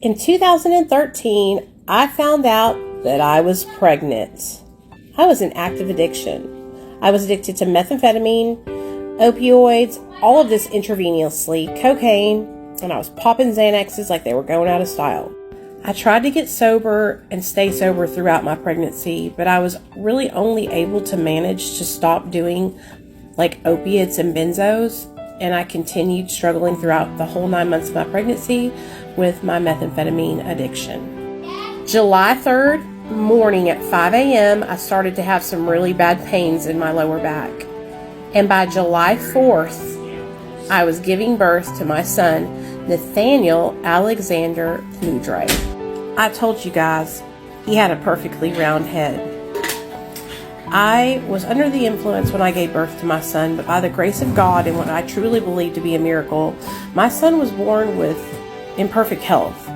In 2013, I found out that I was pregnant. I was in active addiction. I was addicted to methamphetamine, opioids, all of this intravenously, cocaine, and I was popping Xanaxes like they were going out of style. I tried to get sober and stay sober throughout my pregnancy, but I was really only able to manage to stop doing like opiates and benzos, and I continued struggling throughout the whole 9 months of my pregnancy with my methamphetamine addiction. July 3rd morning at 5 a.m., I started to have some really bad pains in my lower back. And by July 4th, I was giving birth to my son, Nathaniel Alexander Nudre. I told you guys, he had a perfectly round head. I was under the influence when I gave birth to my son, but by the grace of God and what I truly believe to be a miracle, my son was born with imperfect health.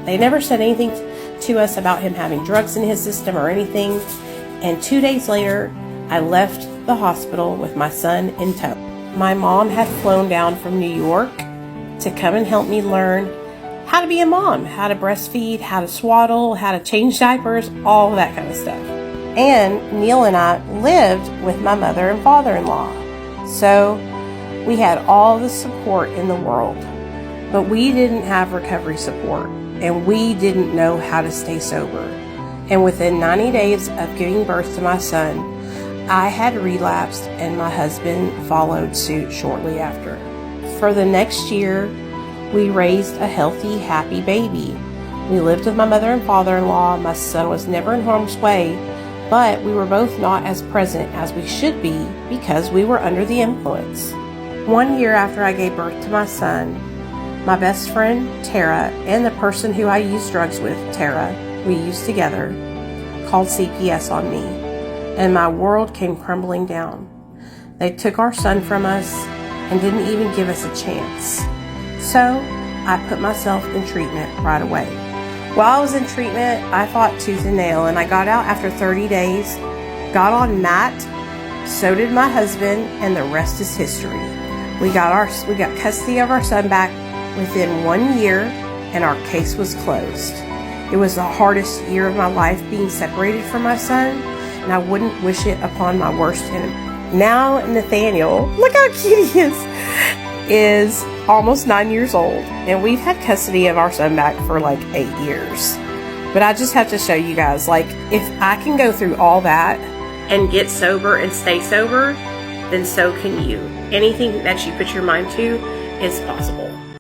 They never said anything to us about him having drugs in his system or anything, and 2 days later, I left the hospital with my son in tow. My mom had flown down from New York to come and help me learn how to be a mom, how to breastfeed, how to swaddle, how to change diapers, all that kind of stuff. And Neil and I lived with my mother and father-in-law. So we had all the support in the world, but we didn't have recovery support, and we didn't know how to stay sober. And within 90 days of giving birth to my son, I had relapsed, and my husband followed suit shortly after. For the next year, we raised a healthy, happy baby. We lived with my mother and father-in-law. My son was never in harm's way, but we were both not as present as we should be because we were under the influence. 1 year after I gave birth to my son, my best friend, Tara, and the person who I used drugs with, Tara, we used together, called CPS on me, and my world came crumbling down. They took our son from us and didn't even give us a chance. So I put myself in treatment right away. While I was in treatment, I fought tooth and nail, and I got out after 30 days, got on MAT, so did my husband, and the rest is history. We got custody of our son back within 1 year, and our case was closed. It was the hardest year of my life being separated from my son, and I wouldn't wish it upon my worst enemy. Now Nathaniel, look how cute he is almost 9 years old, and we've had custody of our son back for like 8 years. But I just have to show you guys, like, if I can go through all that and get sober and stay sober, then so can you. Anything that you put your mind to is possible.